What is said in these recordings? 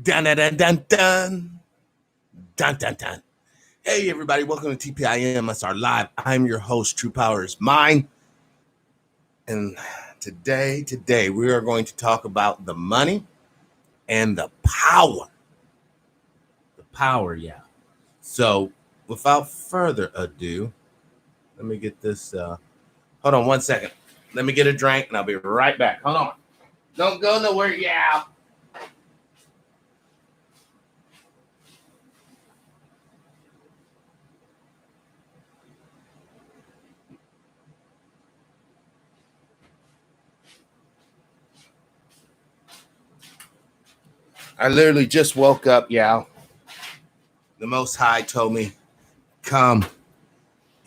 Dun, dun, dun, dun, dun. Dun, dun, dun. Hey, everybody. Welcome to TPIMSRLIve. I'm your host, TruePowerIsMine. And today, we are going to talk about the money and the power. The power, yeah. So, without further ado, let me get this. Hold on 1 second. Let me get a drink, and I'll be right back. Hold on. Don't go nowhere, yeah. I literally just woke up, yeah. The Most High told me, come,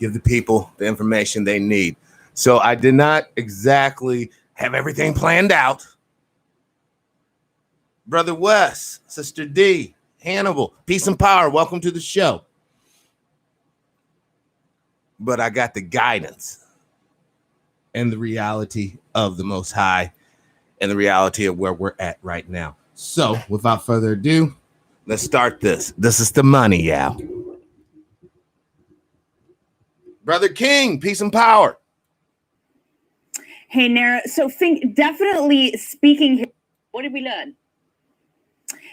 give the people the information they need. So I did not exactly have everything planned out. Brother Wes, Sister D, Hannibal, peace and power. Welcome to the show. But I got the guidance and the reality of the Most High and the reality of where we're at right now. So without further ado, let's start this. This is the money, yeah. Brother King, peace and power. Hey, Nara. So Fink, definitely speaking here. What did we learn?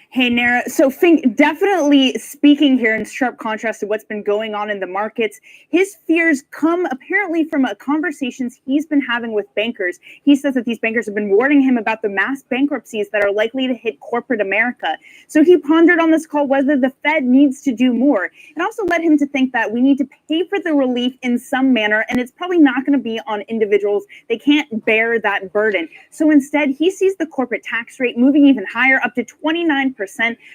Hey, Nara. So Fink, definitely speaking here in sharp contrast to what's been going on in the markets. His fears come apparently from conversations he's been having with bankers. He says that these bankers have been warning him about the mass bankruptcies that are likely to hit corporate America. So he pondered on this call whether the Fed needs to do more. It also led him to think that we need to pay for the relief in some manner, and it's probably not going to be on individuals. They can't bear that burden. So instead, he sees the corporate tax rate moving even higher, up to 29%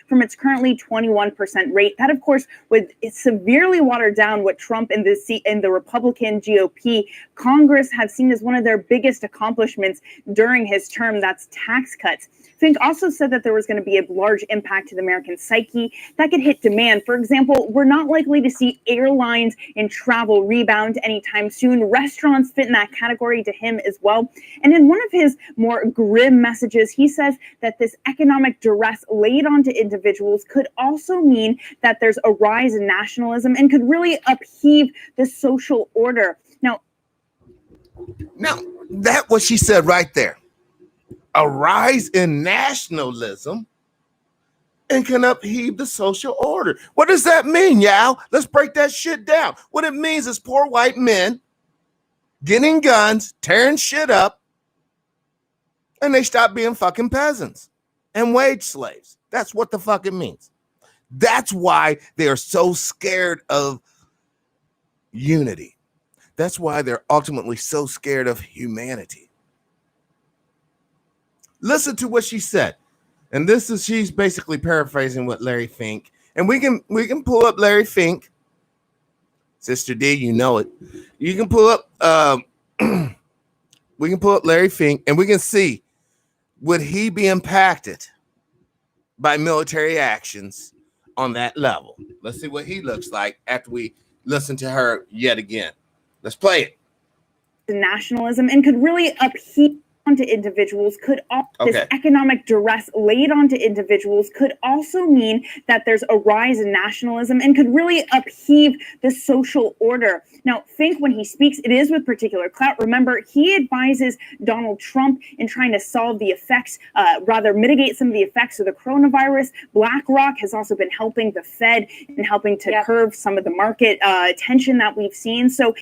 from its currently 21% rate. That, of course, would severely water down what Trump and the Republican GOP Congress have seen as one of their biggest accomplishments during his term. That's tax cuts. Fink also said that there was going to be a large impact to the American psyche that could hit demand. For example, we're not likely to see airlines and travel rebound anytime soon. Restaurants fit in that category to him as well. And in one of his more grim messages, he says that this economic duress laid onto individuals could also mean that there's a rise in nationalism and could really upheave the social order. Now, that what she said right there. A rise in nationalism and can upheave the social order. What does that mean, y'all? Let's break that shit down. What it means is poor white men getting guns, tearing shit up, and they stop being fucking peasants and wage slaves. That's what the fuck it means. That's why they are so scared of unity. That's why they're ultimately so scared of humanity. Listen to what she said. And she's basically paraphrasing what Larry Fink. And we can pull up Larry Fink. Sister D, you know it. You can pull up we can pull up Larry Fink and we can see, would he be impacted by military actions on that level? Let's see what he looks like after we listen to her yet again. Let's play it. Nationalism and could really upheave onto individuals this economic duress laid onto individuals could also mean that there's a rise in nationalism and could really upheave the social order. Now, Fink, when he speaks, it is with particular clout. Remember, he advises Donald Trump in trying to solve the effects, mitigate some of the effects of the coronavirus. BlackRock has also been helping the Fed and helping to curb some of the market tension that we've seen. So,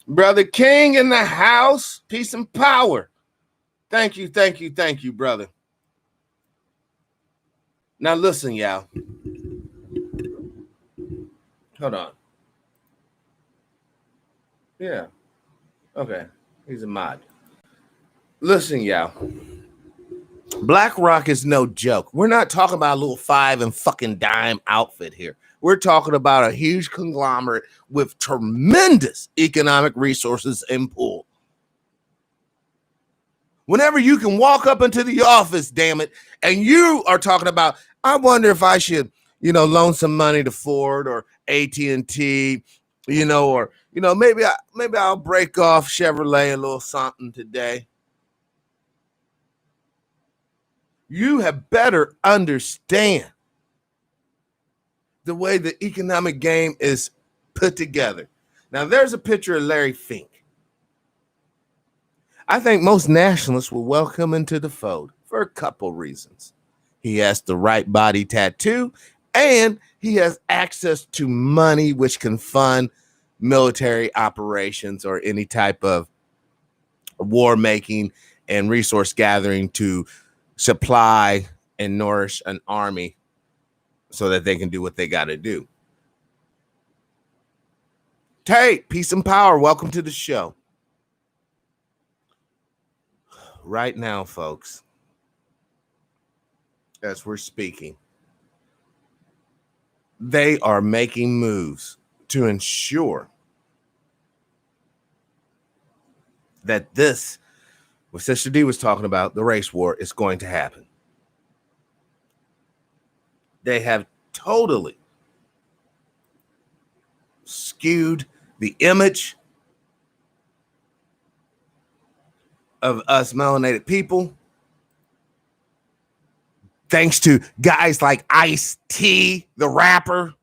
Brother King in the house, peace and power. Thank you, brother. Now listen, y'all. Hold on. Yeah. Okay. He's a mod. Listen, y'all. BlackRock is no joke. We're not talking about a little 5 and fucking dime outfit here. We're talking about a huge conglomerate with tremendous economic resources and pull. Whenever you can walk up into the office, damn it, and you are talking about, I wonder if I should, loan some money to Ford or AT&T, or maybe I'll break off Chevrolet a little something today. You have better understand the way the economic game is put together. Now, there's a picture of Larry Fink. I think most nationalists will welcome into the fold for a couple reasons. He has the right body tattoo, and he has access to money which can fund military operations or any type of war making and resource gathering to supply and nourish an army so that they can do what they got to do. Tate, peace and power. Welcome to the show. Right now, folks, as we're speaking, they are making moves to ensure that this, what Sister D was talking about, the race war, is going to happen. They have totally skewed the image of us melanated people, thanks to guys like Ice-T, the rapper,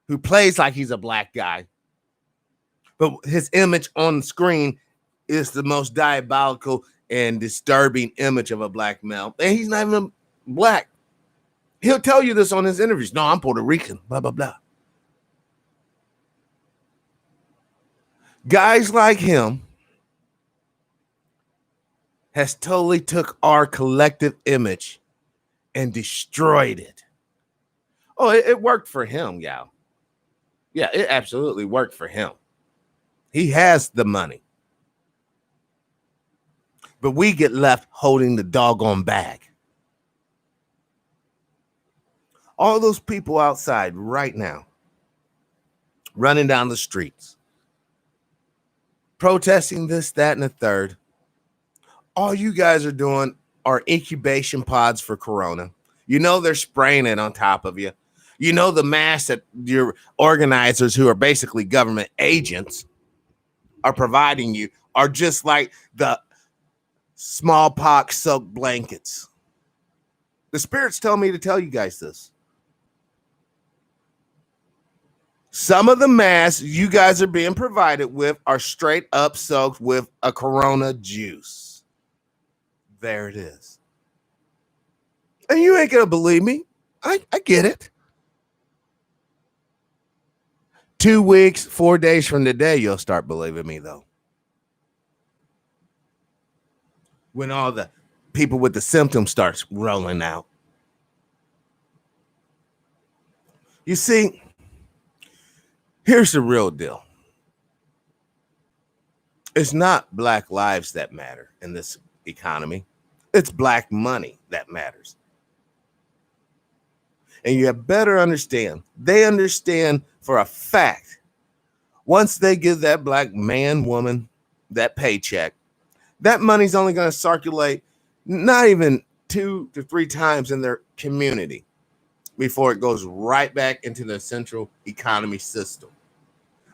who plays like he's a black guy, but his image on the screen is the most diabolical and disturbing image of a black male. And he's not even black. He'll tell you this on his interviews. No, I'm Puerto Rican, blah, blah, blah. Guys like him has totally took our collective image and destroyed it. Oh, it worked for him, y'all. Yeah, it absolutely worked for him. He has the money. But we get left holding the doggone bag. All those people outside right now, running down the streets, protesting this, that, and the third. All you guys are doing are incubation pods for corona. You know they're spraying it on top of you. You know the mask that your organizers, who are basically government agents, are providing you are just like the smallpox soaked blankets. The spirits tell me to tell you guys this. Some of the masks you guys are being provided with are straight up soaked with a corona juice. There it is. And you ain't gonna believe me. I get it. 2 weeks, 4 days from today, you'll start believing me, though. When all the people with the symptoms starts rolling out. You see, here's the real deal. It's not black lives that matter in this economy. It's black money that matters. And you have better understand. They understand for a fact, once they give that black man, woman, that paycheck, that money's only going to circulate not even 2 to 3 times in their community before it goes right back into the central economy system.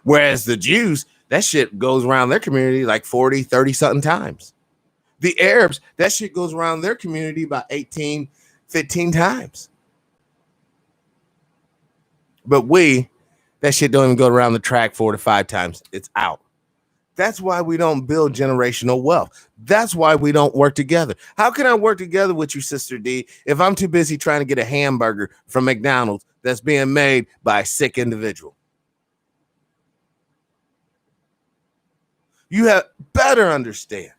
Whereas the Jews, that shit goes around their community like 40, 30 something times. The Arabs, that shit goes around their community about 18, 15 times. But that shit don't even go around the track 4 to 5 times. It's out. That's why we don't build generational wealth. That's why we don't work together. How can I work together with you, Sister D, if I'm too busy trying to get a hamburger from McDonald's that's being made by a sick individual? You have better understand.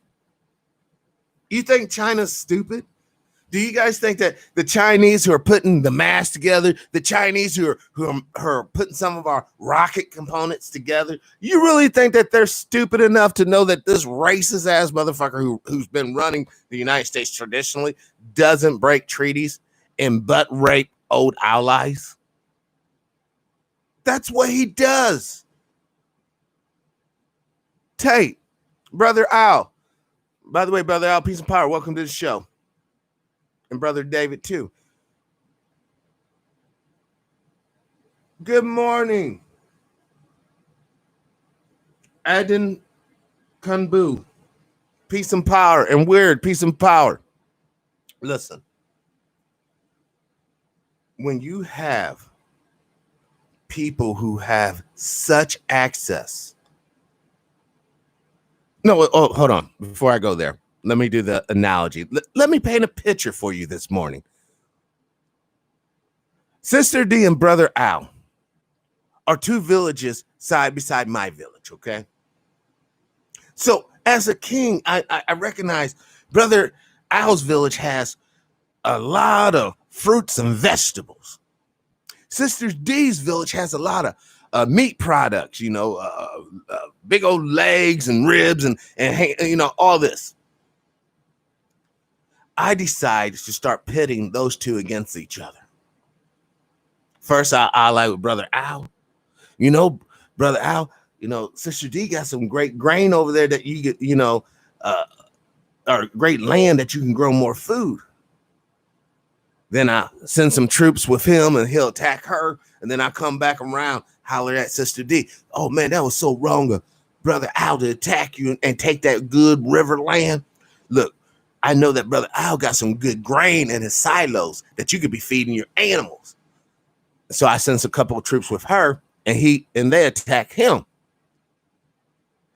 You think China's stupid? Do you guys think that the Chinese who are putting the mask together, the Chinese who are putting some of our rocket components together, you really think that they're stupid enough to know that this racist ass motherfucker who's been running the United States traditionally doesn't break treaties and butt rape old allies? That's what he does. Tate, Brother Al. By the way, Brother Al, peace and power. Welcome to the show. And Brother David, too. Good morning. Adin Kunbu. Peace and power. And Weird, peace and power. Listen, when you have people who have such access. No, oh, hold on. Before I go there, let me do the analogy. Let me paint a picture for you this morning. Sister D and Brother Al are two villages side beside my village, okay? So as a king, I recognize Brother Al's village has a lot of fruits and vegetables. Sister D's village has a lot of meat products, big old legs and ribs and all this. I decided to start pitting those two against each other. First, I ally with Brother Al. Brother Al, Sister D got some great grain over there that you get, or great land that you can grow more food. Then I send some troops with him and he'll attack her. And then I come back around, holler at Sister D. Oh man, that was so wrong of Brother Al to attack you and take that good river land. Look, I know that Brother Al got some good grain in his silos that you could be feeding your animals. So I send a couple of troops with her and they attack him.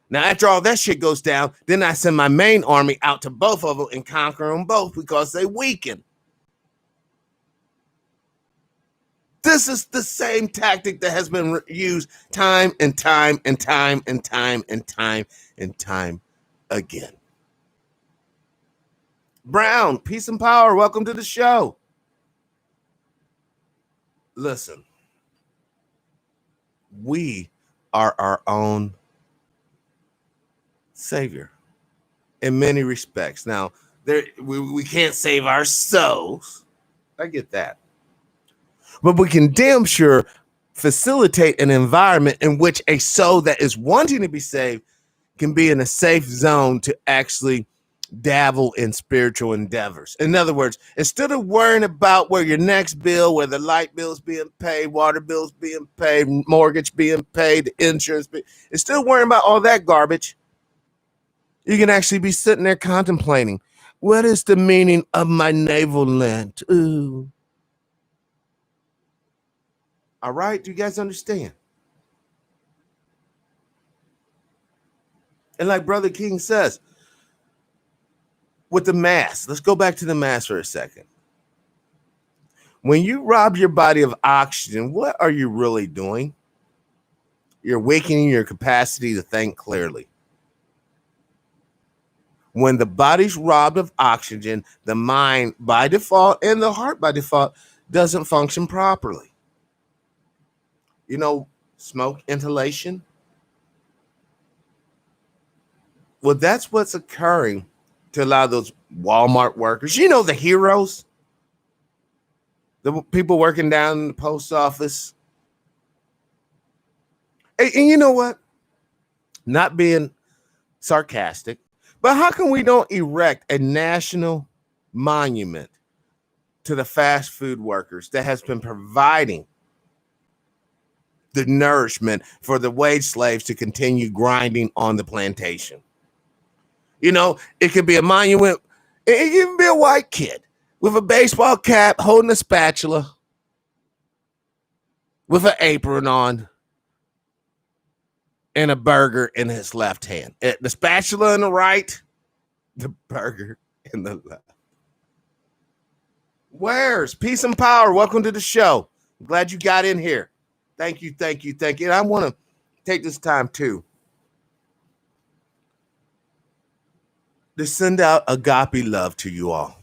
Now, after all that shit goes down, then I send my main army out to both of them and conquer them both because they weaken. This is the same tactic that has been used time and time and time and time and time and time again. Brown, peace and power. Welcome to the show. Listen, we are our own savior in many respects. Now, we can't save our souls. I get that. But we can damn sure facilitate an environment in which a soul that is wanting to be saved can be in a safe zone to actually dabble in spiritual endeavors. In other words, instead of worrying about where your next bill, where the light bill's being paid, water bill's being paid, mortgage being paid, the insurance, instead of worrying about all that garbage, you can actually be sitting there contemplating, what is the meaning of my navel length? Ooh. All right, do you guys understand? And like Brother King says, with the mask, let's go back to the mask for a second. When you rob your body of oxygen, what are you really doing? You're weakening your capacity to think clearly. When the body's robbed of oxygen, the mind by default and the heart by default doesn't function properly. Smoke inhalation. Well, that's what's occurring to a lot of those Walmart workers. The heroes, the people working down in the post office. And you know what? Not being sarcastic, but how come we don't erect a national monument to the fast food workers that has been providing the nourishment for the wage slaves to continue grinding on the plantation? It could be a monument. It could even be a white kid with a baseball cap holding a spatula with an apron on and a burger in his left hand. The spatula in the right, the burger in the left. Where's peace and power? Welcome to the show. I'm glad you got in here. Thank you. And I want to take this time too to send out agape love to you all,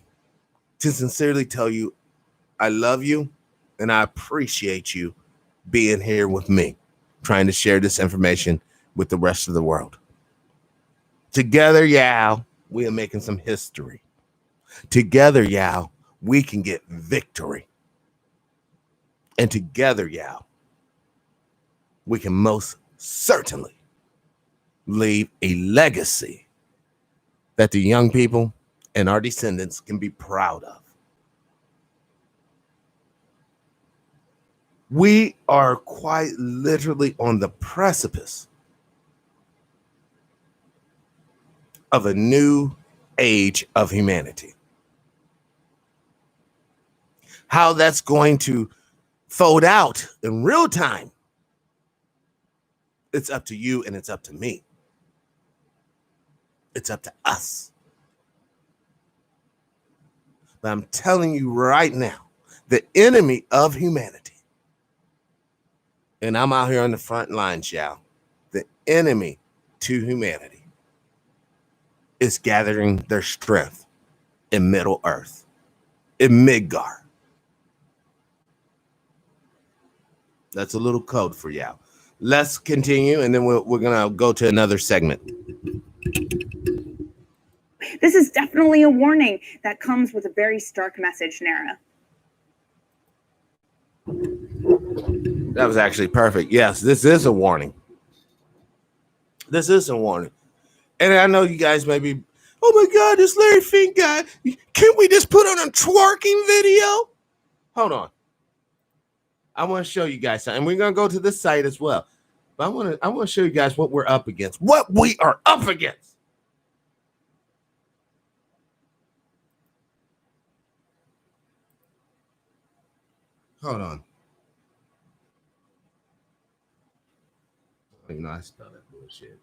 to sincerely tell you I love you and I appreciate you being here with me, trying to share this information with the rest of the world. Together, y'all, we are making some history. Together, y'all, we can get victory. And together, y'all, we can most certainly leave a legacy that the young people and our descendants can be proud of. We are quite literally on the precipice of a new age of humanity. How that's going to fold out in real time, it's up to you and it's up to me. It's up to us. But I'm telling you right now, the enemy of humanity, and I'm out here on the front lines, y'all, the enemy to humanity is gathering their strength in Middle Earth, in Midgar. That's a little code for y'all. Let's continue, and then we're going to go to another segment. This is definitely a warning that comes with a very stark message, Nara. That was actually perfect. Yes, this is a warning. This is a warning. And I know you guys may be, oh my God, this Larry Fink guy, can't we just put on a twerking video? Hold on. I want to show you guys something. And we're going to go to this site as well. But I want to show you guys what we're up against. What we are up against. Hold on. You know, I spell that bullshit.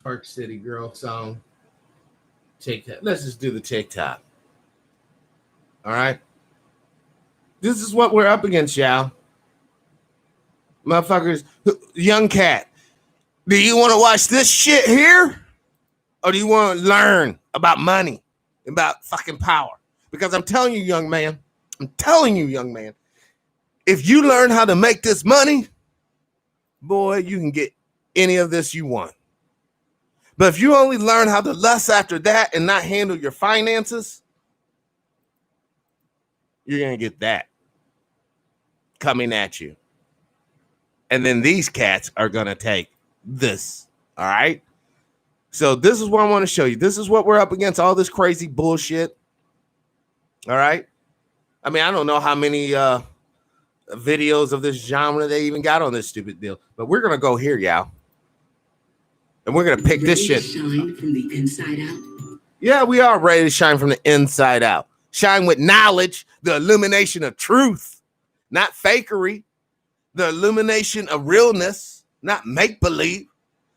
Park City Girl song. TikTok. Let's just do the TikTok. All right. This is what we're up against, y'all. Motherfuckers, young cat. Do you want to watch this shit here? Or do you want to learn about money, about fucking power? Because I'm telling you, young man, if you learn how to make this money, boy, you can get any of this you want. But if you only learn how to lust after that and not handle your finances, you're going to get that coming at you. And then these cats are going to take this. All right. So this is what I want to show you. This is what we're up against, all this crazy bullshit. All right. I mean, I don't know how many videos of this genre they even got on this stupid deal, but we're going to go here, y'all. And we're going to pick this shit. Shine from the inside out. Yeah, we are ready to shine from the inside out. Shine with knowledge, the illumination of truth, not fakery, the illumination of realness, not make-believe.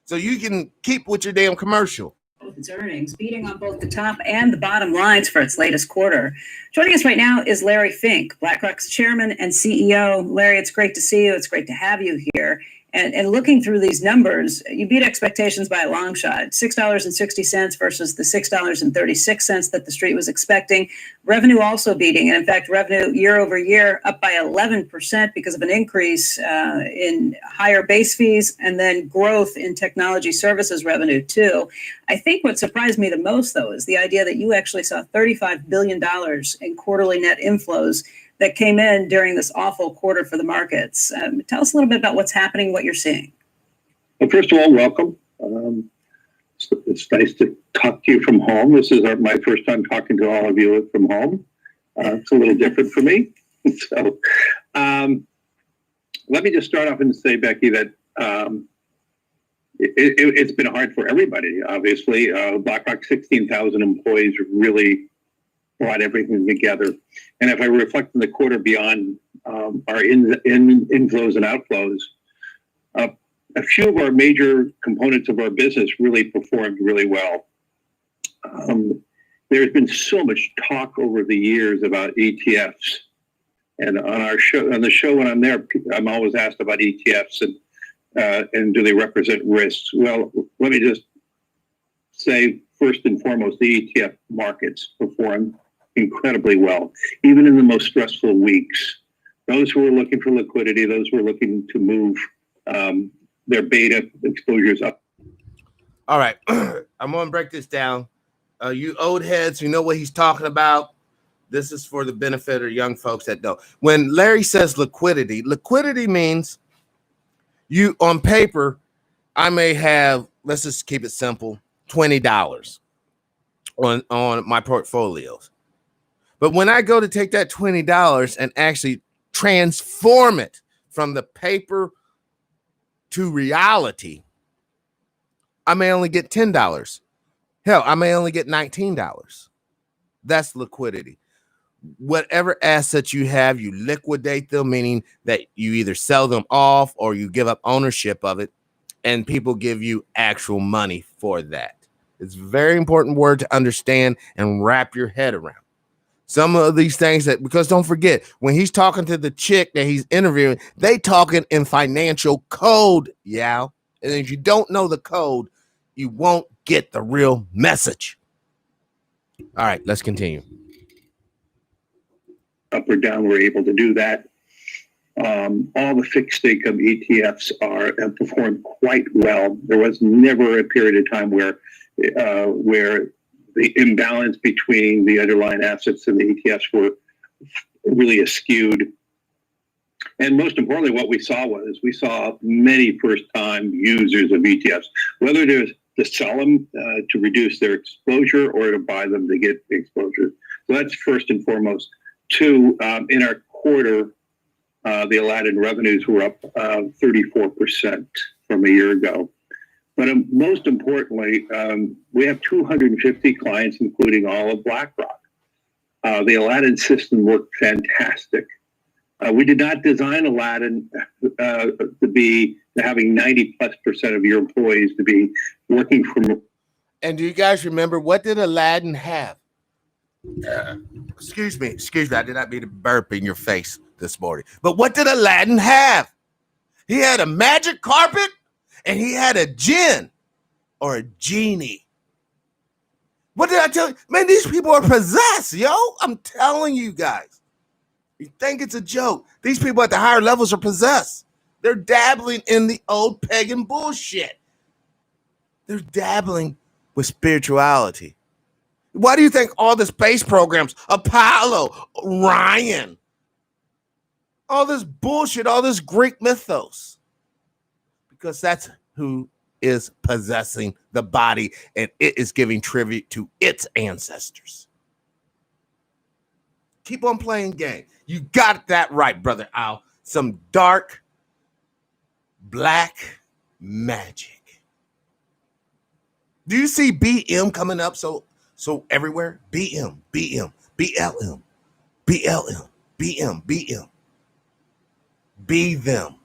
So you can keep with your damn commercial. Its earnings, beating on both the top and the bottom lines for its latest quarter. Joining us right now is Larry Fink, BlackRock's chairman and CEO. Larry, it's great to see you. It's great to have you here. And looking through these numbers, you beat expectations by a long shot. $6.60 versus the $6.36 that the street was expecting. Revenue also beating. And in fact, revenue year over year up by 11% because of an increase in higher base fees and then growth in technology services revenue too. I think what surprised me the most, though, is the idea that you actually saw $35 billion in quarterly net inflows that came in during this awful quarter for the markets. Tell us a little bit about what's happening, what you're seeing. Well, first of all, welcome. It's nice to talk to you from home. This is my first time talking to all of you from home. It's a little different for me. So let me just start off and say, Becky, that it's been hard for everybody, obviously. BlackRock, 16,000 employees really brought everything together. And if I reflect on the quarter beyond our inflows and outflows, a few of our major components of our business really performed really well. There's been so much talk over the years about ETFs. And on the show when I'm there, I'm always asked about ETFs and do they represent risks? Well, let me just say, first and foremost, the ETF markets performed incredibly well, even in the most stressful weeks. Those who were looking for liquidity, those who were looking to move their beta exposures up. All right, I'm going to break this down. You old heads who know what he's talking about, this is for the benefit of young folks that don't. When Larry says liquidity, liquidity means you, on paper, I may have, let's just keep it simple, $20 on my portfolios. But when I go to take that $20 and actually transform it from the paper to reality, I may only get $10. Hell, I may only get $19. That's liquidity. Whatever assets you have, you liquidate them, meaning that you either sell them off or you give up ownership of it, and people give you actual money for that. It's a very important word to understand and wrap your head around. Some of these things because don't forget, when he's talking to the chick that he's interviewing, they talking in financial code, yeah. And if you don't know the code, you won't get the real message. All right, let's continue. Up or down, we're able to do that. All the fixed income ETFs have performed quite well. There was never a period of time where the imbalance between the underlying assets and the ETFs were really askewed. And most importantly, what we saw many first-time users of ETFs, whether to sell them to reduce their exposure or to buy them to get exposure. So that's first and foremost. Two, in our quarter, the Aladdin revenues were up 34% from a year ago. But most importantly, we have 250 clients, including all of BlackRock. The Aladdin system worked fantastic. We did not design Aladdin to be having 90+% of your employees to be working from. And do you guys remember, what did Aladdin have? Excuse me. I did not mean to burp in your face this morning. But what did Aladdin have? He had a magic carpet and he had a jinn or a genie. What did I tell you? Man, these people are possessed, yo. I'm telling you guys. You think it's a joke. These people at the higher levels are possessed. They're dabbling in the old pagan bullshit. They're dabbling with spirituality. Why do you think all the space programs, Apollo, Orion, all this bullshit, all this Greek mythos? Because that's who is possessing the body, and it is giving tribute to its ancestors. Keep on playing game. You got that right, Brother Al. Some dark, black magic. Do you see BM coming up so everywhere? BM, BLM, BM. Be them.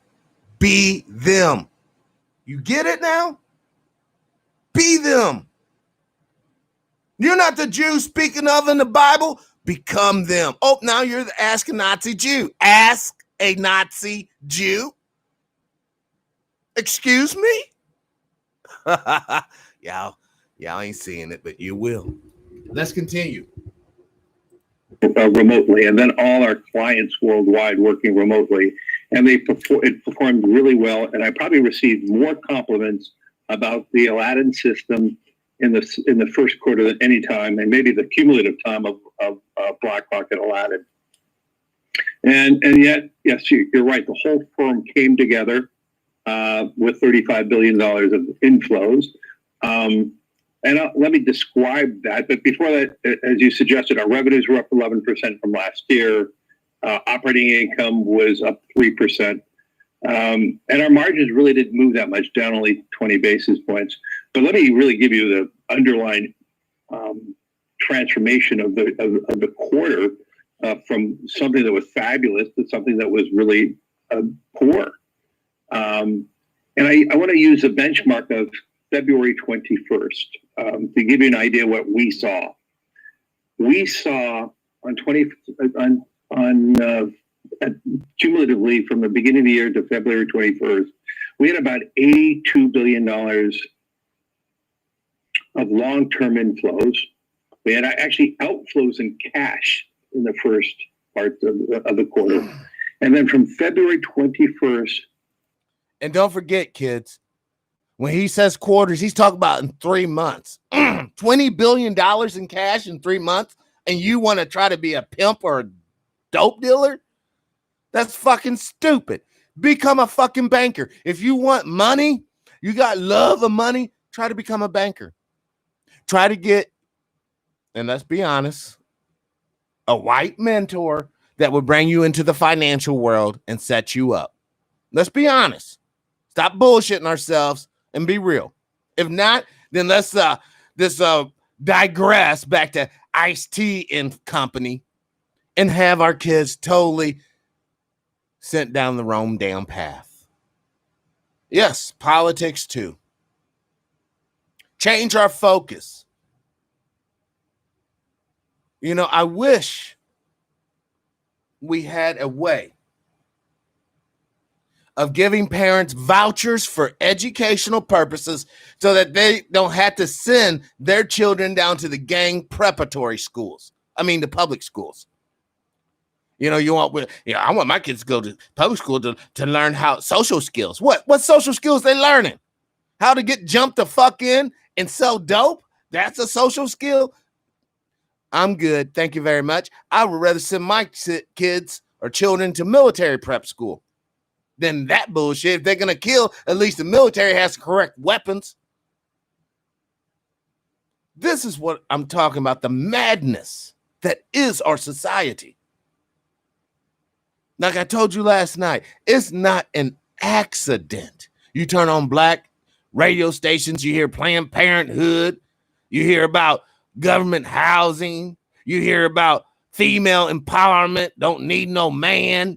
Be them. You get it now? Be them. You're not the Jew speaking of in the Bible. Become them. Oh, now you're the Ask a Nazi Jew. Ask a Nazi Jew. Excuse me? Y'all ain't seeing it, but you will. Let's continue. Remotely, and then all our clients worldwide working remotely, and it performed really well. And I probably received more compliments about the Aladdin system in the first quarter than any time, and maybe the cumulative time of BlackRock and Aladdin. And yet, yes, you're right. The whole firm came together with $35 billion of inflows. And let me describe that. But before that, as you suggested, our revenues were up 11% from last year. Operating income was up 3%. And our margins really didn't move that much, down only 20 basis points. But let me really give you the underlying transformation of the quarter from something that was fabulous to something that was really poor. And I want to use a benchmark of February 21st to give you an idea what we saw. We saw cumulatively from the beginning of the year to February 21st, we had about $82 billion of long-term inflows. We had actually outflows in cash in the first part of the quarter. And then from February 21st. And don't forget, kids, when he says quarters, he's talking about in 3 months. $20 billion in cash in 3 months, and you want to try to be a pimp or a dope dealer? That's fucking stupid. Become a fucking banker. If you want money, you got love of money, try to become a banker. Try to get, and let's be honest, a white mentor that would bring you into the financial world and set you up. Let's be honest. Stop bullshitting ourselves and be real. If not, then let's this digress back to Ice-T and company and have our kids totally sent down the wrong damn path. Yes, politics too. Change our focus. You know, I wish we had a way of giving parents vouchers for educational purposes so that they don't have to send their children down to the gang preparatory schools. I mean, the public schools. You know, I want my kids to go to public school to learn how social skills. What social skills they learning? How to get jumped the fuck in and sell dope? That's a social skill? I'm good. Thank you very much. I would rather send my kids or children to military prep school than that bullshit. If they're going to kill, at least the military has the correct weapons. This is what I'm talking about, the madness that is our society. Like I told you last night, it's not an accident. You turn on black radio stations, you hear Planned Parenthood, you hear about government housing, you hear about female empowerment, don't need no man.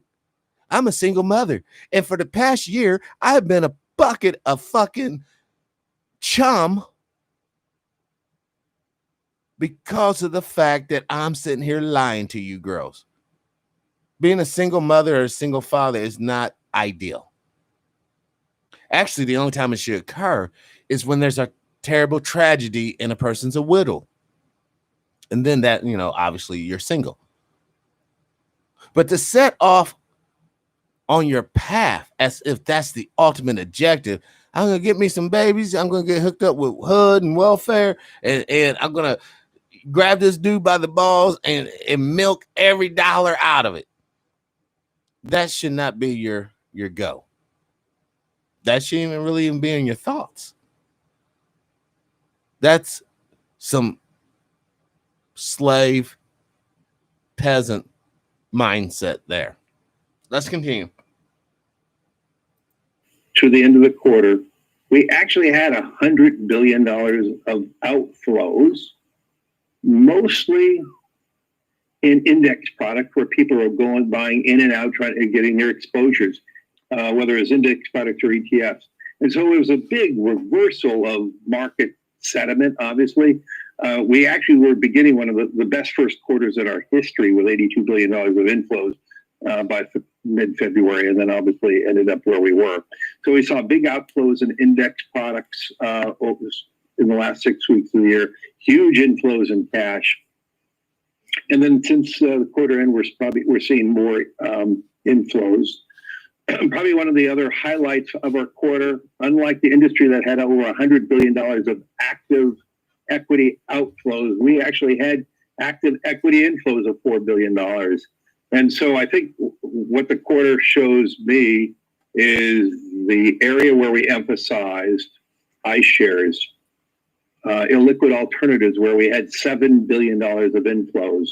I'm a single mother. And for the past year, I've been a bucket of fucking chum because of the fact that I'm sitting here lying to you girls. Being a single mother or a single father is not ideal. Actually, the only time it should occur is when there's a terrible tragedy and a person's a widow. And then that, you know, obviously you're single. But to set off on your path as if that's the ultimate objective, I'm going to get me some babies. I'm going to get hooked up with HUD and welfare. And I'm going to grab this dude by the balls and milk every dollar out of it. That should not be your go. That shouldn't even really be in your thoughts. That's some slave peasant mindset there. Let's continue. To the end of the quarter, we actually had $100 billion of outflows, mostly in index product where people are going, buying in and out, trying and getting their exposures, whether it's index products or ETFs. And so it was a big reversal of market sentiment, obviously. We actually were beginning one of the best first quarters in our history with $82 billion of inflows by mid-February, and then obviously ended up where we were. So we saw big outflows in index products in the last 6 weeks of the year, huge inflows in cash. And then since the quarter end, we're seeing more inflows. Probably one of the other highlights of our quarter, unlike the industry that had over $100 billion of active equity outflows, we actually had active equity inflows of $4 billion. And so I think what the quarter shows me is the area where we emphasized iShares, illiquid alternatives, where we had $7 billion of inflows.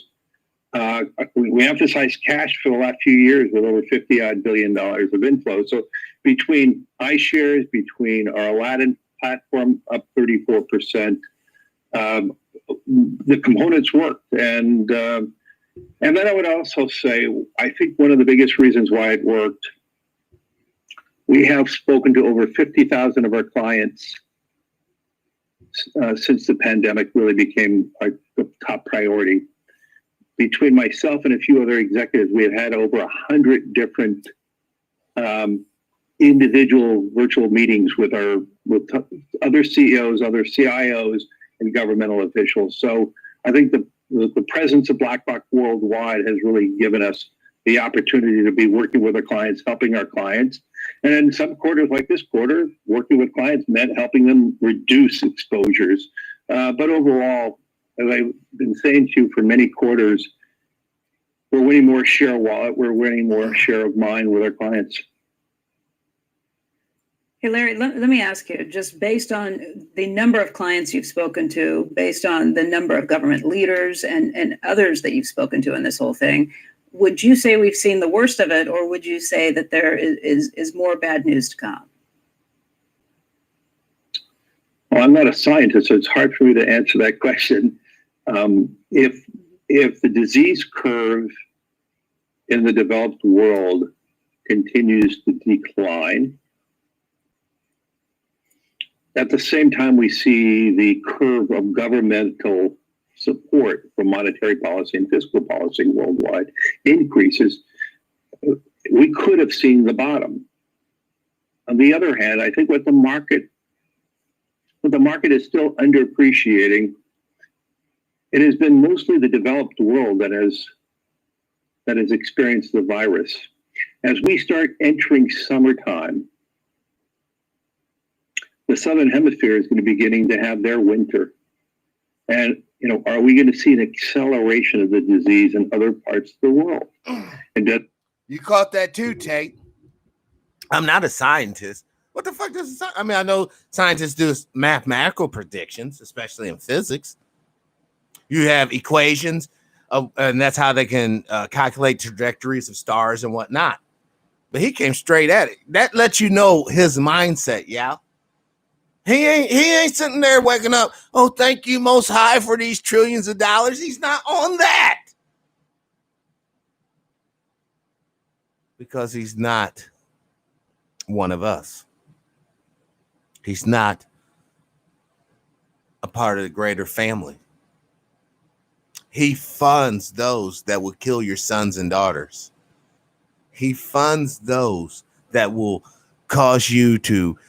We emphasized cash for the last few years with over $50 billion of inflows. So between iShares, between our Aladdin platform up 34%, the components worked. And then I would also say, I think one of the biggest reasons why it worked, we have spoken to over 50,000 of our clients since the pandemic really became the top priority. Between myself and a few other executives, we have had over 100 different individual virtual meetings with other CEOs, other CIOs, and governmental officials. So I think the presence of BlackRock worldwide has really given us the opportunity to be working with our clients, helping our clients. And in some quarters like this quarter, working with clients meant helping them reduce exposures. But overall, as I've been saying to you for many quarters, we're winning more share of wallet, we're winning more share of mind with our clients. Hey, Larry, let me ask you, just based on the number of clients you've spoken to, based on the number of government leaders and others that you've spoken to in this whole thing, would you say we've seen the worst of it, or would you say that there is more bad news to come? Well, I'm not a scientist, so it's hard for me to answer that question. If the disease curve in the developed world continues to decline, at the same time we see the curve of governmental support for monetary policy and fiscal policy worldwide increases, we could have seen the bottom. On the other hand, I think what the market is still underappreciating, it has been mostly the developed world that has experienced the virus. As we start entering summertime, the Southern Hemisphere is going to be beginning to have their winter. And, are we going to see an acceleration of the disease in other parts of the world? And that, you caught that too, Tate. I'm not a scientist. What the fuck does I mean, I know scientists do mathematical predictions, especially in physics. You have equations, and that's how they can calculate trajectories of stars and whatnot. But he came straight at it. That lets you know his mindset, yeah. He ain't sitting there waking up, oh, thank you, Most High, for these trillions of dollars. He's not on that. Because he's not one of us. He's not a part of the greater family. He funds those that will kill your sons and daughters. He funds those that will cause you to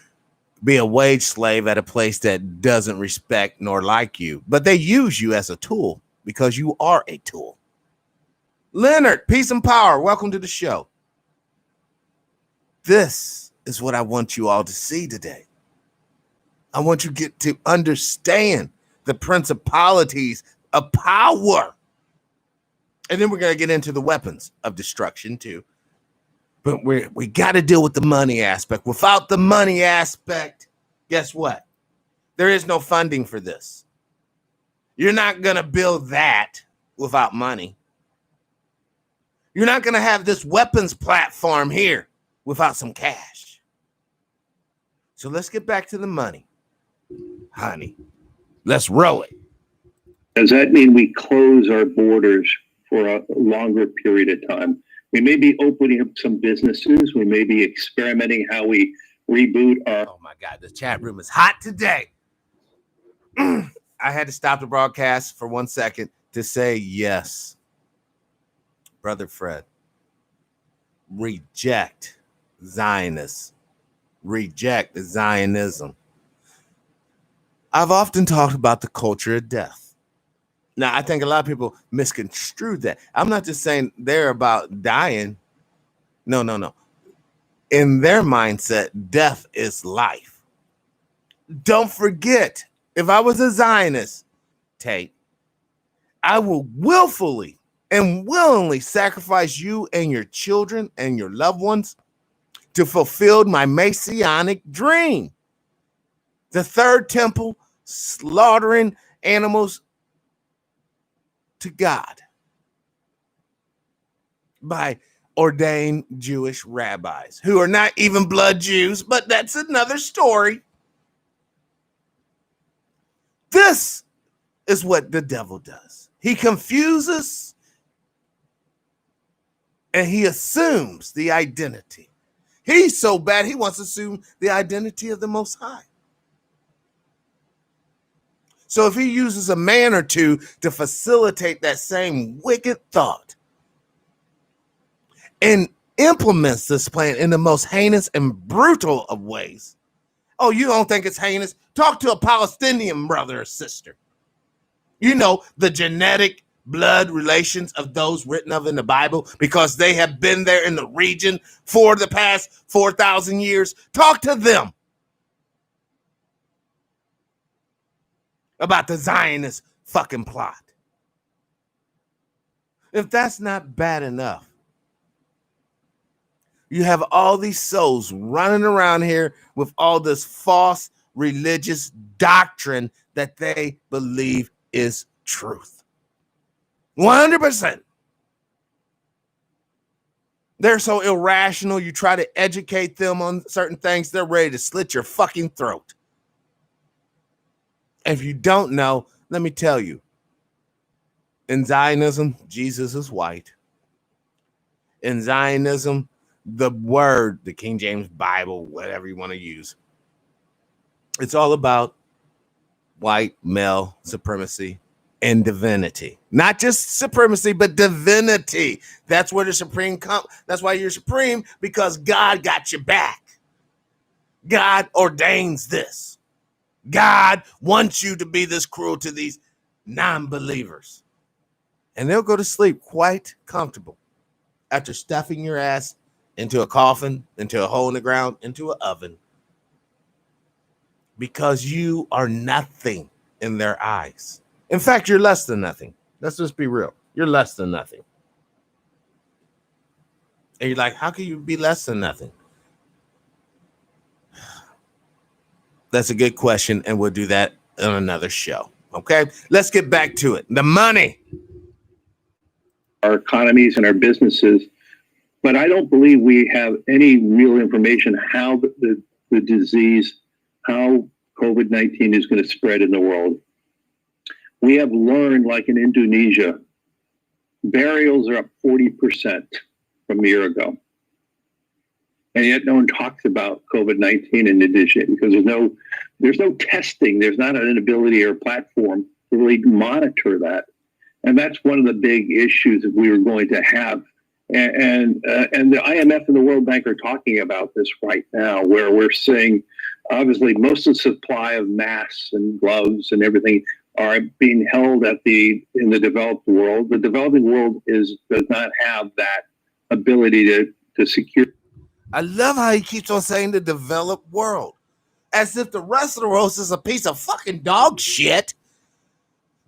be a wage slave at a place that doesn't respect nor like you. But they use you as a tool because you are a tool. Leonard, peace and power. Welcome to the show. This is what I want you all to see today. I want you to get to understand the principalities of power. And then we're going to get into the weapons of destruction too. But we got to deal with the money aspect. Without the money aspect, guess what? There is no funding for this. You're not going to build that without money. You're not going to have this weapons platform here without some cash. So let's get back to the money. Honey, let's roll it. does that mean we close our borders for a longer period of time? We may be opening up some businesses. We may be experimenting how we reboot our... Oh my God, the chat room is hot today. I had to stop the broadcast for 1 second to say yes. Brother Fred, reject Zionists. Reject Zionism. I've often talked about the culture of death. Now, I think a lot of people misconstrued that. I'm not just saying they're about dying. No. In their mindset, death is life. Don't forget, if I was a Zionist, Tate, I will willfully and willingly sacrifice you and your children and your loved ones to fulfill my messianic dream. The third temple, slaughtering animals to God by ordained Jewish rabbis who are not even blood Jews, but that's another story. This is what the devil does. He confuses and he assumes the identity. He's so bad, he wants to assume the identity of the Most High. So if he uses a man or two to facilitate that same wicked thought and implements this plan in the most heinous and brutal of ways. Oh, you don't think it's heinous? Talk to a Palestinian brother or sister. You know, the genetic blood relations of those written of in the Bible because they have been there in the region for the past 4,000 years. Talk to them about the Zionist fucking plot. If that's not bad enough, you have all these souls running around here with all this false religious doctrine that they believe is truth. 100%. They're so irrational. You try to educate them on certain things, they're ready to slit your fucking throat. If you don't know, let me tell you. In Zionism, Jesus is white. In Zionism, the word, the King James Bible, whatever you want to use, it's all about white male supremacy and divinity. Not just supremacy, but divinity. That's where the supreme comes. That's why you're supreme, because God got your back. God ordains this. God wants you to be this cruel to these non-believers. And they'll go to sleep quite comfortable after stuffing your ass into a coffin, into a hole in the ground, into an oven. Because you are nothing in their eyes. In fact, you're less than nothing. Let's just be real. You're less than nothing. And you're like, how can you be less than nothing? That's a good question, and we'll do that on another show. Okay, let's get back to it. The money. Our economies and our businesses, but I don't believe we have any real information how the disease, how COVID-19 is going to spread in the world. We have learned, like in Indonesia, burials are up 40% from a year ago. And yet no one talks about COVID-19 in Indonesia because there's no testing. There's not an ability or platform to really monitor that. And that's one of the big issues that we were going to have. And the IMF and the World Bank are talking about this right now, where we're seeing, obviously, most of the supply of masks and gloves and everything are being held in the developed world. The developing world does not have that ability to secure. I love how he keeps on saying the developed world, as if the rest of the world is a piece of fucking dog shit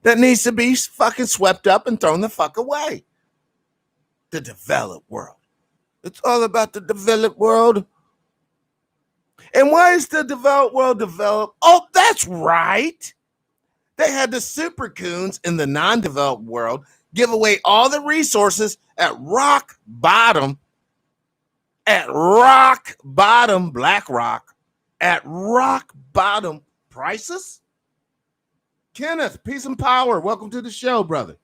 that needs to be fucking swept up and thrown the fuck away. The developed world. It's all about the developed world. And why is the developed world developed? Oh, that's right. They had the super coons in the non-developed world give away all the resources at rock bottom, BlackRock, at rock bottom prices. Kenneth, peace and power. Welcome to the show, brother.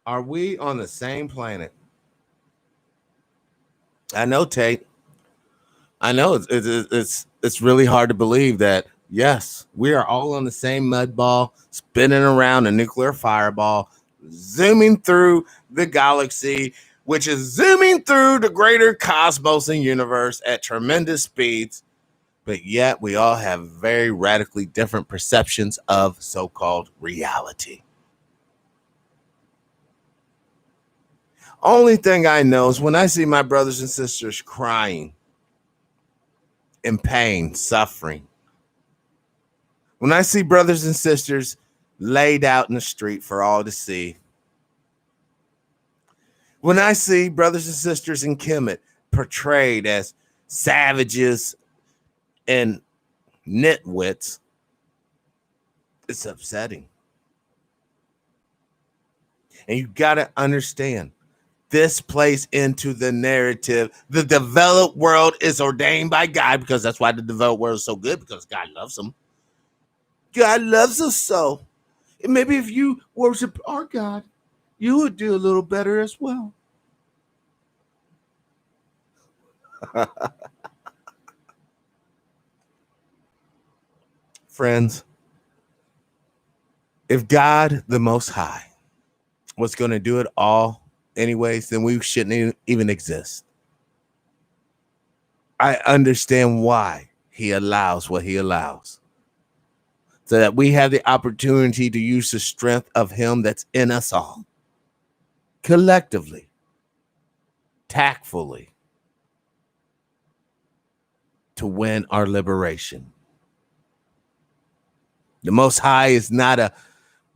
Are we on the same planet? I know, Tate. I know it's really hard to believe that, yes, we are all on the same mud ball, spinning around a nuclear fireball, zooming through the galaxy, which is zooming through the greater cosmos and universe at tremendous speeds. But yet we all have very radically different perceptions of so-called reality. Only thing I know is when I see my brothers and sisters crying, in pain, suffering, when I see brothers and sisters laid out in the street for all to see, when I see brothers and sisters in Kemet portrayed as savages and nitwits, it's upsetting. And you got to understand, this plays into the narrative. The developed world is ordained by God, because that's why the developed world is so good, because God loves them. God loves us so. And maybe if you worship our God, you would do a little better as well. Friends, if God, the Most High, was going to do it all anyways, then we shouldn't even exist. I understand why he allows what he allows, so that we have the opportunity to use the strength of him that's in us all, collectively, tactfully, to win our liberation. The Most High is not a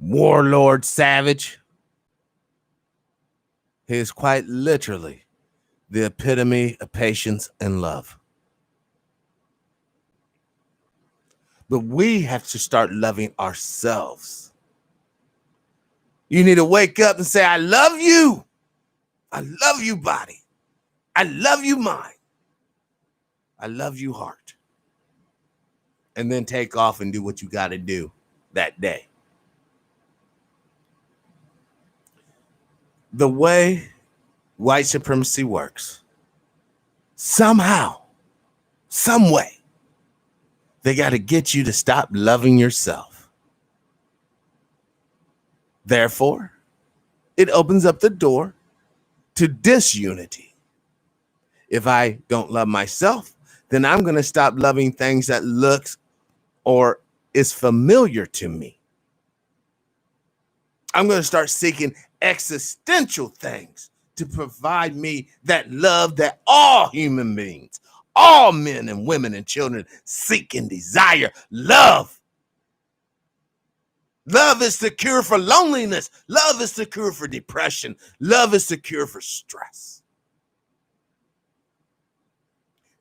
warlord savage. He is quite literally the epitome of patience and love. But we have to start loving ourselves. You need to wake up and say, I love you. I love you, body. I love you, mind. I love you, heart. and then take off and do what you got to do that day. The way white supremacy works, somehow, some way, they got to get you to stop loving yourself. Therefore, it opens up the door to disunity. If I don't love myself, then I'm going to stop loving things that looks or is familiar to me. I'm going to start seeking existential things to provide me that love that all human beings, all men and women and children seek and desire. Love. Love is the cure for loneliness. Love is the cure for depression. Love is the cure for stress.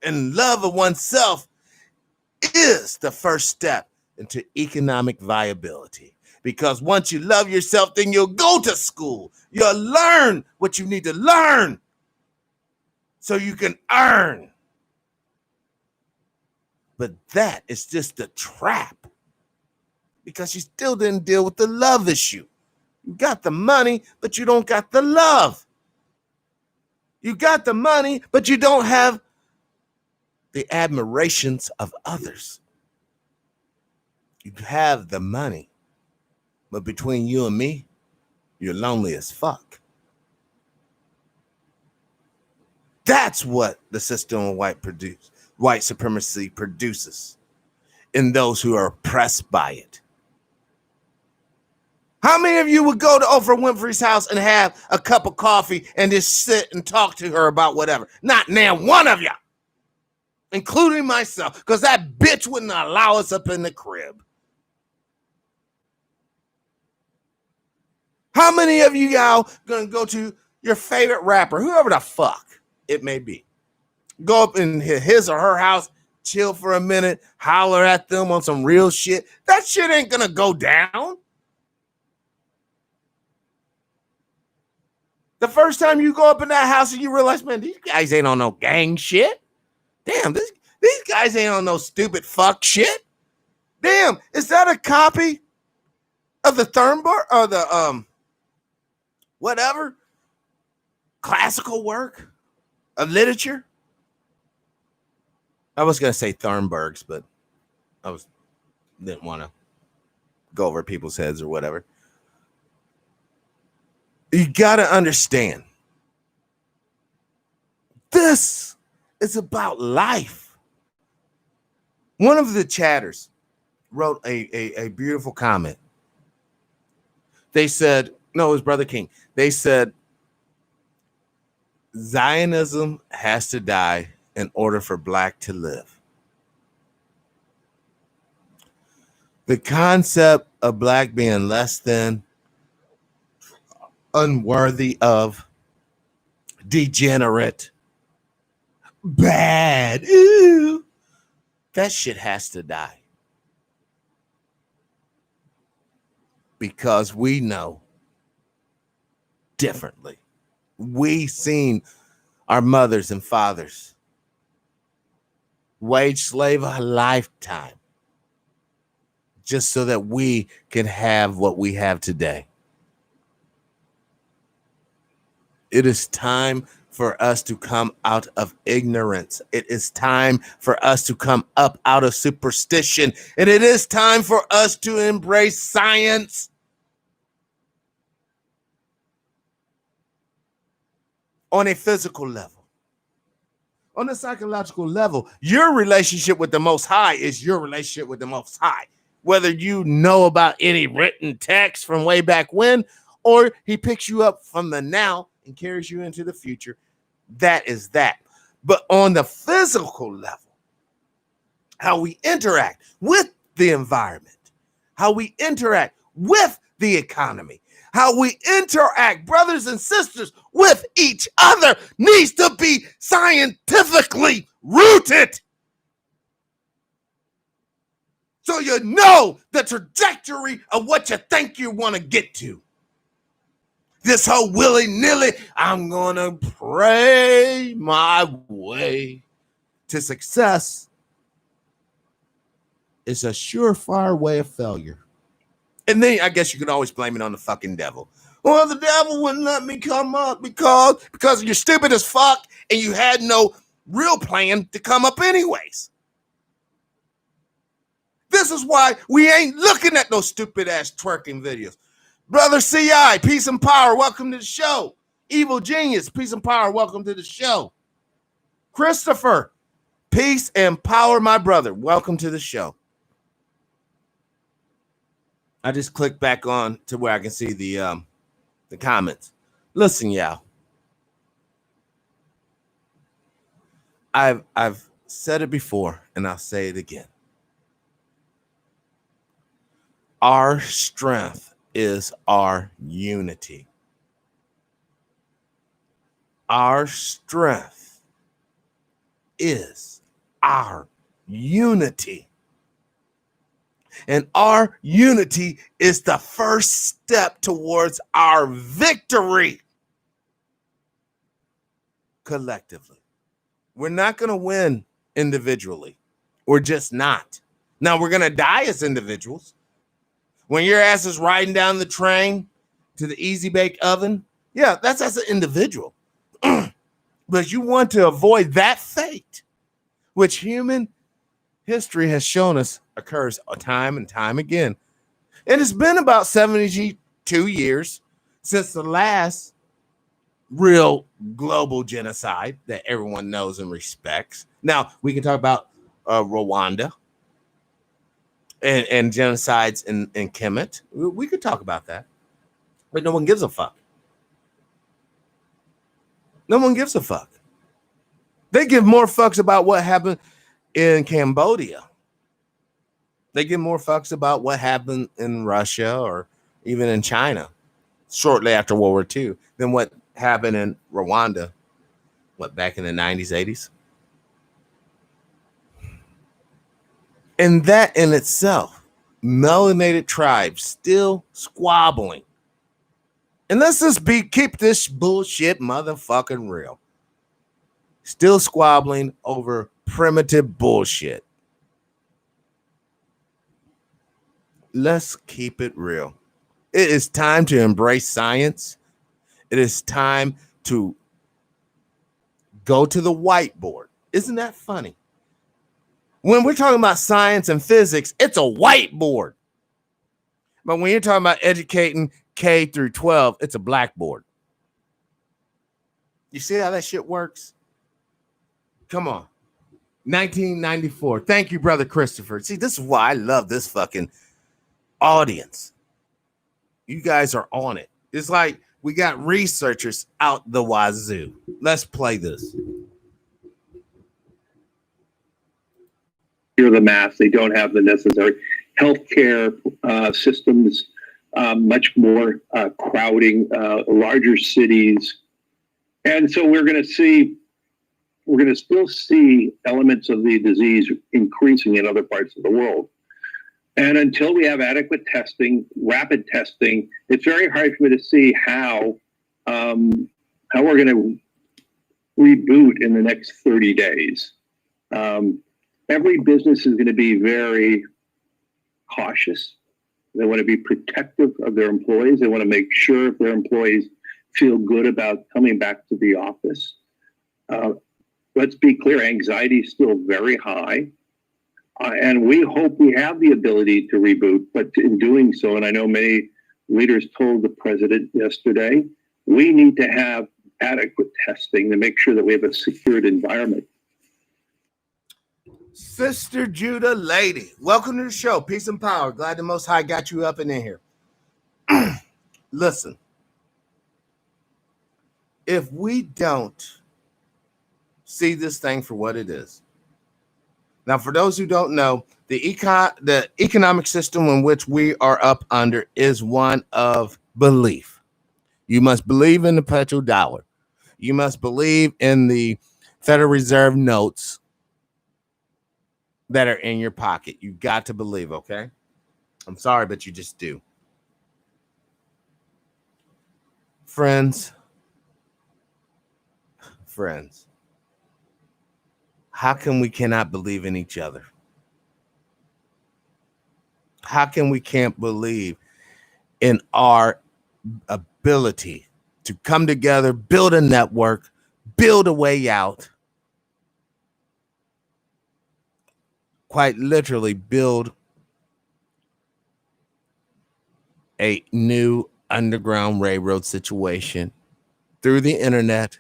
And love of oneself is the first step into economic viability. Because once you love yourself, then you'll go to school. You'll learn what you need to learn so you can earn. But that is just a trap, because you still didn't deal with the love issue. You got the money, but you don't got the love. You got the money, but you don't have the admirations of others. You have the money, but between you and me, you're lonely as fuck. That's what the system of white supremacy produces in those who are oppressed by it. How many of you would go to Oprah Winfrey's house and have a cup of coffee and just sit and talk to her about whatever? Not now one of you, including myself, because that bitch wouldn't allow us up in the crib. How many of you y'all gonna go to your favorite rapper, whoever the fuck it may be, go up in his or her house, chill for a minute, holler at them on some real shit? That shit ain't gonna go down. The first time you go up in that house and you realize, man, these guys ain't on no gang shit. Damn, these guys ain't on no stupid fuck shit. Damn, is that a copy of the Thurnberg or the whatever classical work of literature? I was gonna say Thurnberg's, but didn't want to go over people's heads or whatever. You gotta understand, this is about life. One of the chatters wrote a beautiful comment. They said, no, it was Brother King. They said, Zionism has to die in order for Black to live. The concept of Black being less than, unworthy of, degenerate, bad, ooh, that shit has to die. Because we know differently. We seen our mothers and fathers wage slave a lifetime just so that we can have what we have today. It is time for us to come out of ignorance. It is time for us to come up out of superstition. And it is time for us to embrace science. On a physical level. On a psychological level, your relationship with the Most High is your relationship with the Most High. Whether you know about any written text from way back when, or he picks you up from the now and carries you into the future, that is that. But on the physical level, how we interact with the environment, how we interact with the economy, how we interact, brothers and sisters, with each other needs to be scientifically rooted. So you know the trajectory of what you think you want to get to. This whole willy-nilly, I'm going to pray my way to success, is a surefire way of failure. And then I guess you could always blame it on the fucking devil. Well, the devil wouldn't let me come up because you're stupid as fuck and you had no real plan to come up anyways. This is why we ain't looking at those stupid ass twerking videos. Brother CI, peace and power, welcome to the show. Evil Genius, peace and power, welcome to the show. Christopher, peace and power, my brother, welcome to the show. I just clicked back on to where I can see the comments. Listen, y'all. I've said it before and I'll say it again. Our strength is our unity. Our strength is our unity. And our unity is the first step towards our victory collectively. We're not going to win individually. We're just not. Now, we're going to die as individuals. When your ass is riding down the train to the Easy Bake Oven, yeah, that's as an individual. But you want to avoid that fate, which human history has shown us occurs time and time again. And it's been about 72 years since the last real global genocide that everyone knows and respects. Now, we can talk about Rwanda and genocides in Kemet. We could talk about that. But no one gives a fuck. No one gives a fuck. They give more fucks about what happened in Cambodia. They give more fucks about what happened in Russia or even in China shortly after World War II than what happened in Rwanda, back in the 90s, 80s. And that in itself, melanated tribes still squabbling. And let's just keep this bullshit motherfucking real. Still squabbling over primitive bullshit. Let's keep it real. It is time to embrace science. It is time to go to the whiteboard. Isn't that funny? When we're talking about science and physics, it's a whiteboard. But when you're talking about educating K through 12, it's a blackboard. You see how that shit works? Come on. 1994. Thank you, brother Christopher. See, this is why I love this fucking audience. You guys are on it. It's like we got researchers out the wazoo. Let's play this. Hear the math. They don't have the necessary healthcare systems, much more crowding, larger cities. And so we're going to still see elements of the disease increasing in other parts of the world. And until we have adequate testing, rapid testing, it's very hard for me to see how we're going to reboot in the next 30 days. Every business is going to be very cautious. They want to be protective of their employees. They want to make sure their employees feel good about coming back to the office. Let's be clear, anxiety is still very high. And we hope we have the ability to reboot, but in doing so, and I know many leaders told the president yesterday, we need to have adequate testing to make sure that we have a secured environment. Sister Judah Lady, welcome to the show. Peace and power. Glad the Most High got you up and in here. Listen, if we don't see this thing for what it is. Now, for those who don't know, the economic system in which we are up under is one of belief. You must believe in the petrodollar. You must believe in the Federal Reserve notes that are in your pocket. You got to believe, okay? I'm sorry, but you just do. Friends, how come we cannot believe in each other? How can we can't believe in our ability to come together, build a network, build a way out, quite literally build a new underground railroad situation through the internet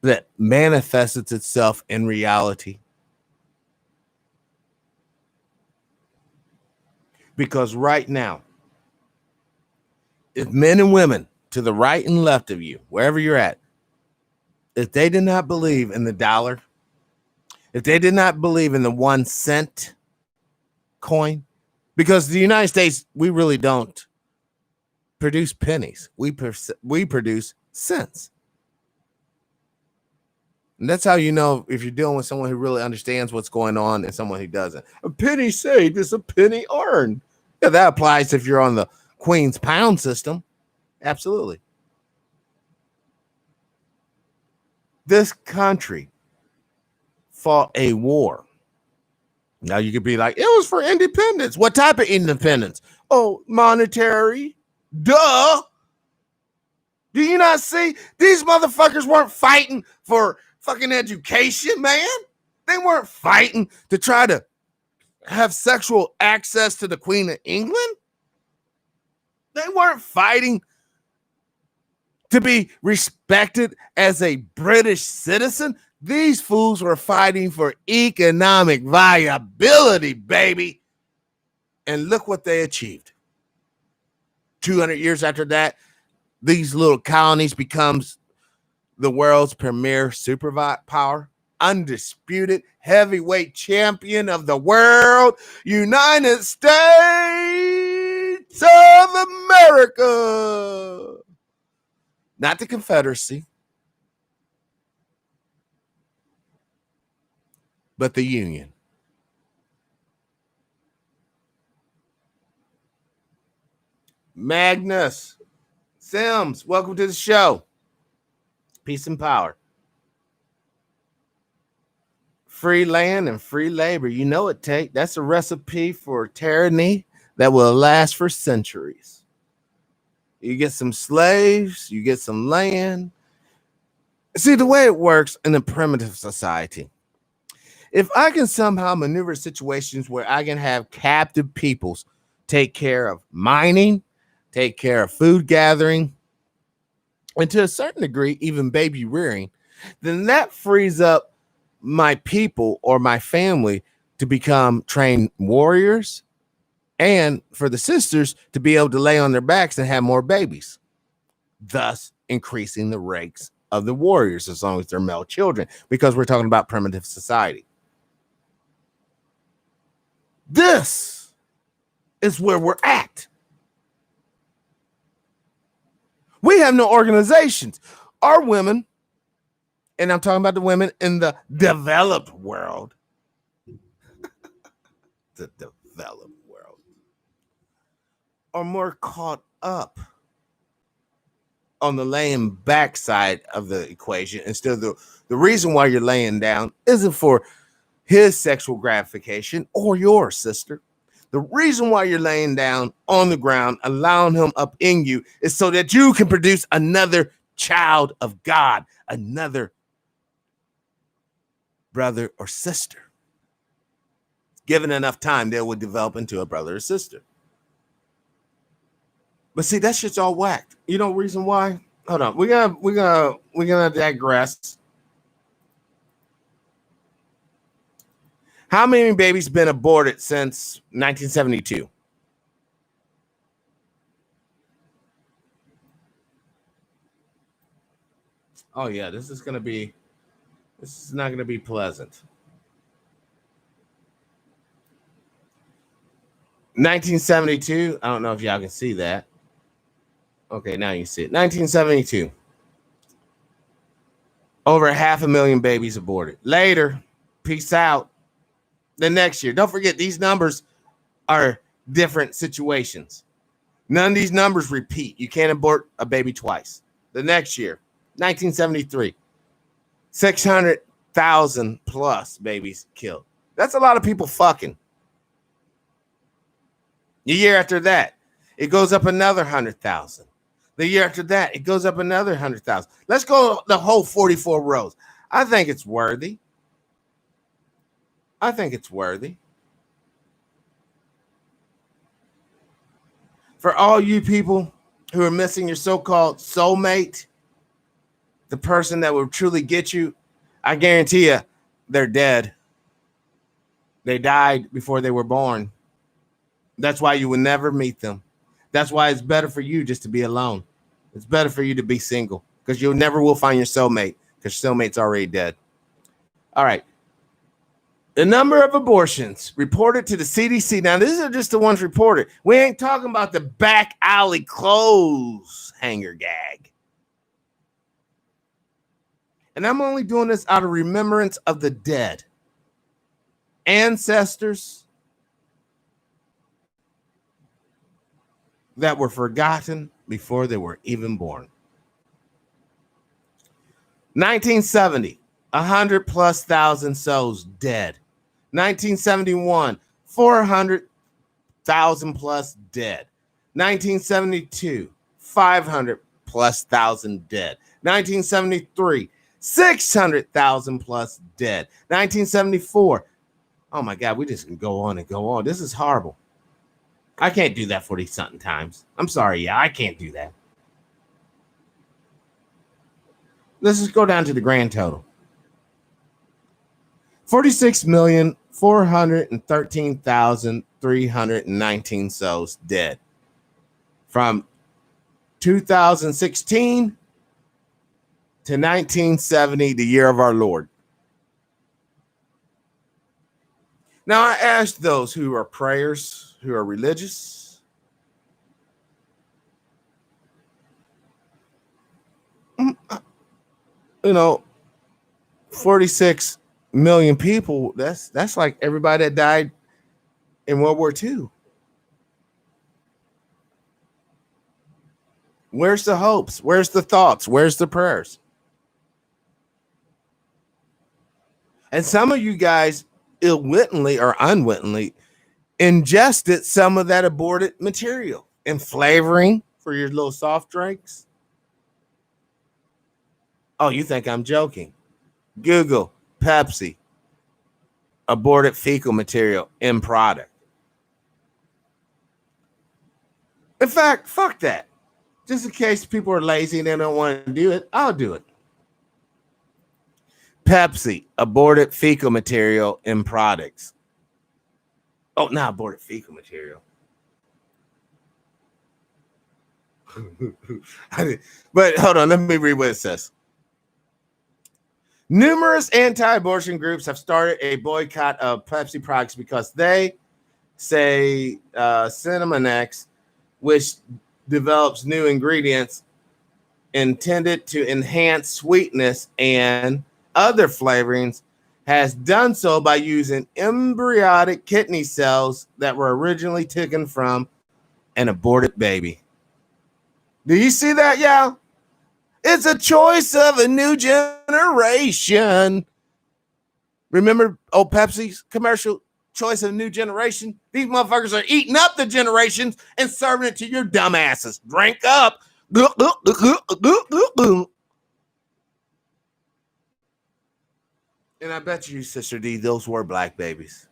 that manifests itself in reality? Because right now, if men and women to the right and left of you, wherever you're at, if they did not believe in the dollar, if they did not believe in the 1 cent coin, because the United States, we really don't produce pennies. We produce cents. And that's how you know if you're dealing with someone who really understands what's going on and someone who doesn't. A penny saved is a penny earned. Yeah, that applies if you're on the Queen's pound system. Absolutely. This country fought a war. Now you could be like, it was for independence. What type of independence? Oh, monetary. Duh. Do you not see? These motherfuckers weren't fighting for fucking education, man. They weren't fighting to try to have sexual access to the Queen of England. They weren't fighting to be respected as a British citizen. These fools were fighting for economic viability, baby. And look what they achieved. 200 years after that, these little colonies becomes the world's premier superpower, undisputed heavyweight champion of the world, United States of America. Not the Confederacy, but the Union. Magnus Sims, welcome to the show. Peace and power. Free land and free labor. You know it, Tate. That's a recipe for tyranny that will last for centuries. You get some slaves, you get some land. See, the way it works in a primitive society, if I can somehow maneuver situations where I can have captive peoples take care of mining, take care of food gathering, and to a certain degree, even baby rearing, then that frees up my people or my family to become trained warriors, and for the sisters to be able to lay on their backs and have more babies, thus increasing the rates of the warriors as long as they're male children, because we're talking about primitive society. This is where we're at. We have no organizations. Our women, and I'm talking about the women in the developed world, the developed world, are more caught up on the laying back side of the equation instead of the reason why you're laying down isn't for his sexual gratification or yours, sister. The reason why you're laying down on the ground, allowing him up in you, is so that you can produce another child of God, another brother or sister. Given enough time, they will develop into a brother or sister. But see, that shit's all whacked. You know, reason why? Hold on, we're gonna digress. How many babies been aborted since 1972? Oh yeah, this is not gonna be pleasant. 1972. I don't know if y'all can see that. Okay, now you can see it. 1972. Over 500,000 babies aborted. Later, peace out. The next year. Don't forget, these numbers are different situations. None of these numbers repeat. You can't abort a baby twice. The next year, 1973, 600,000 plus babies killed. That's a lot of people fucking. The year after that, it goes up another 100,000. The year after that, it goes up another 100,000. Let's go the whole 44 rows. I think it's worthy. I think it's worthy. For all you people who are missing your so-called soulmate, the person that will truly get you, I guarantee you, they're dead. They died before they were born. That's why you will never meet them. That's why it's better for you just to be alone. It's better for you to be single because you never will find your soulmate because your soulmate's already dead. All right. The number of abortions reported to the CDC. Now, these are just the ones reported. We ain't talking about the back alley clothes hanger gag. And I'm only doing this out of remembrance of the dead. Ancestors that were forgotten before they were even born. 1970, 100,000+ souls dead. 1971, 400,000+ dead. 1972, 500,000+ dead. 1973, 600,000+ dead. 1974, oh my God, we just can go on and go on. This is horrible. I can't do that 40-something times. I'm sorry, yeah, I can't do that. Let's just go down to the grand total. 46,413,319 souls dead from 2016 to 1970, the year of our Lord. Now, I asked those who are prayers, who are religious, you know, 46 million people, that's like everybody that died in World War II. Where's the hopes? Where's the thoughts? Where's the prayers? And some of you guys ill-wittingly or unwittingly ingested some of that aborted material and flavoring for your little soft drinks. Oh, you think I'm joking? Google Pepsi aborted fecal material in product. In fact, fuck that. Just in case people are lazy and they don't want to do it, I'll do it. Pepsi aborted fecal material in products. Oh, not aborted fecal material. But hold on, let me read what it says. Numerous anti-abortion groups have started a boycott of Pepsi products because they say Cinemanex, which develops new ingredients intended to enhance sweetness and other flavorings, has done so by using embryonic kidney cells that were originally taken from an aborted baby. Do you see that, y'all? It's a choice of a new generation. Remember old Pepsi's commercial, choice of a new generation? These motherfuckers are eating up the generations and serving it to your dumbasses. Drink up. And I bet you, Sister D, those were black babies.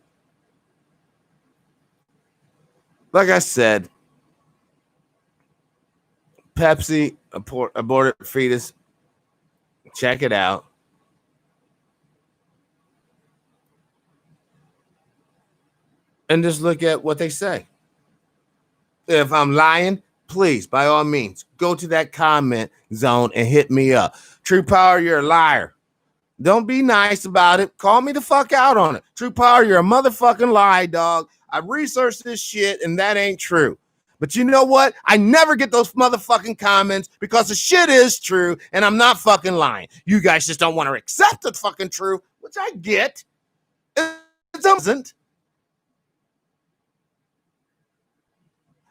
Like I said, Pepsi, aborted fetus. Check it out. And just look at what they say. If I'm lying, please, by all means, go to that comment zone and hit me up. True Power, you're a liar. Don't be nice about it. Call me the fuck out on it. True Power, you're a motherfucking lie, dog. I researched this shit and that ain't true. But you know what? I never get those motherfucking comments because the shit is true and I'm not fucking lying. You guys just don't want to accept the fucking truth, which I get. It doesn't.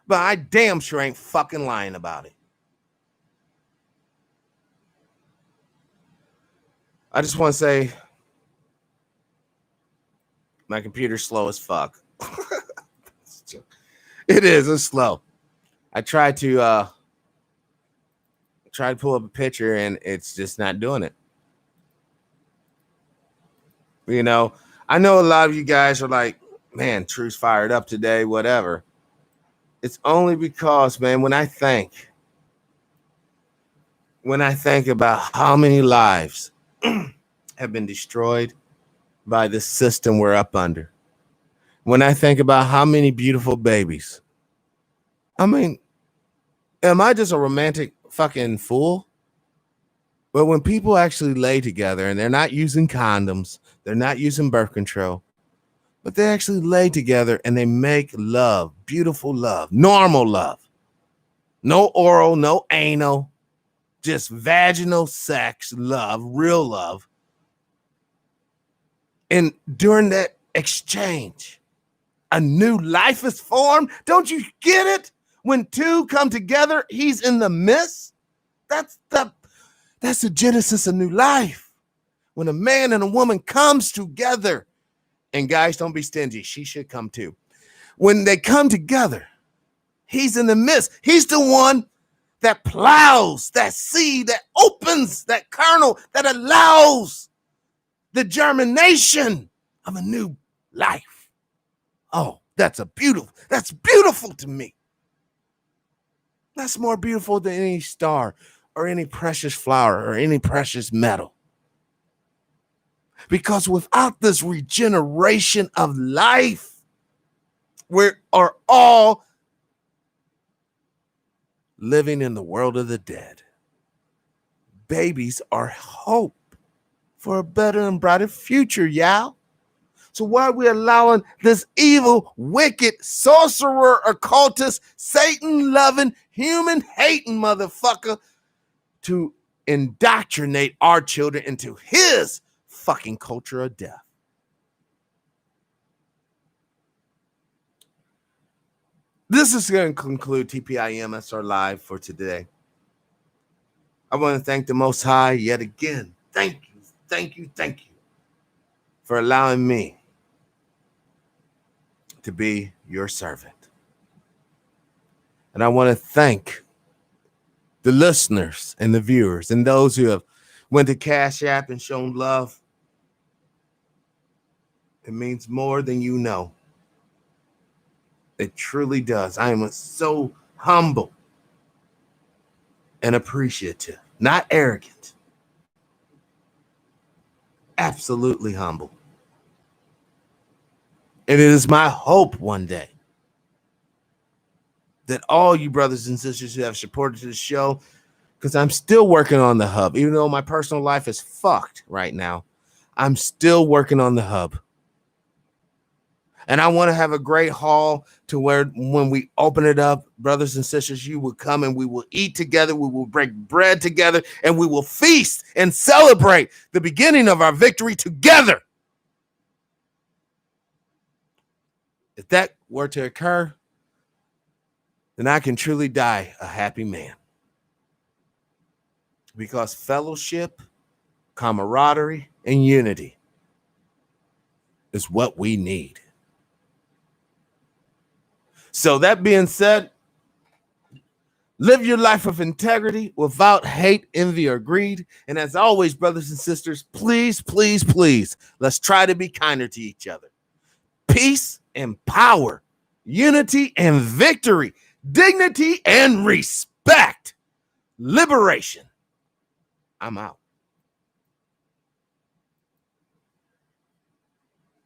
But I damn sure ain't fucking lying about it. I just want to say my computer's slow as fuck. It is. It's slow. I tried to pull up a picture and it's just not doing it. You know, I know a lot of you guys are like, man, True's fired up today, whatever. It's only because, man, when I think about how many lives have been destroyed by the system we're up under, when I think about how many beautiful babies, I mean, am I just a romantic fucking fool? But when people actually lay together and they're not using condoms, they're not using birth control, but they actually lay together and they make love, beautiful love, normal love, no oral, no anal, just vaginal sex, love, real love. And during that exchange, a new life is formed. Don't you get it? When two come together, he's in the midst. That's the genesis of new life. When a man and a woman comes together, and guys, don't be stingy. She should come too. When they come together, he's in the midst. He's the one that plows that seed, that opens that kernel, that allows the germination of a new life. Oh, that's beautiful to me. That's more beautiful than any star or any precious flower or any precious metal. Because without this regeneration of life, we are all living in the world of the dead. Babies are hope for a better and brighter future, y'all. So why are we allowing this evil, wicked, sorcerer, occultist, Satan-loving, human-hating motherfucker to indoctrinate our children into his fucking culture of death? This is going to conclude TPIMSRLIVE for today. I want to thank the Most High yet again. Thank you for allowing me to be your servant. And I want to thank the listeners and the viewers and those who have went to Cash App and shown love. It means more than you know. It truly does. I am so humble and appreciative, not arrogant. Absolutely humble. And it is my hope one day that all you brothers and sisters who have supported the show, because I'm still working on the hub, even though my personal life is fucked right now, I'm still working on the hub. And I want to have a great haul to where when we open it up, brothers and sisters, you will come and we will eat together. We will break bread together and we will feast and celebrate the beginning of our victory together. If that were to occur, then I can truly die a happy man. Because fellowship, camaraderie, and unity is what we need. So that being said, live your life of integrity without hate, envy, or greed. And as always, brothers and sisters, please, please, please, let's try to be kinder to each other. Peace and power, unity and victory, dignity and respect, liberation. I'm out.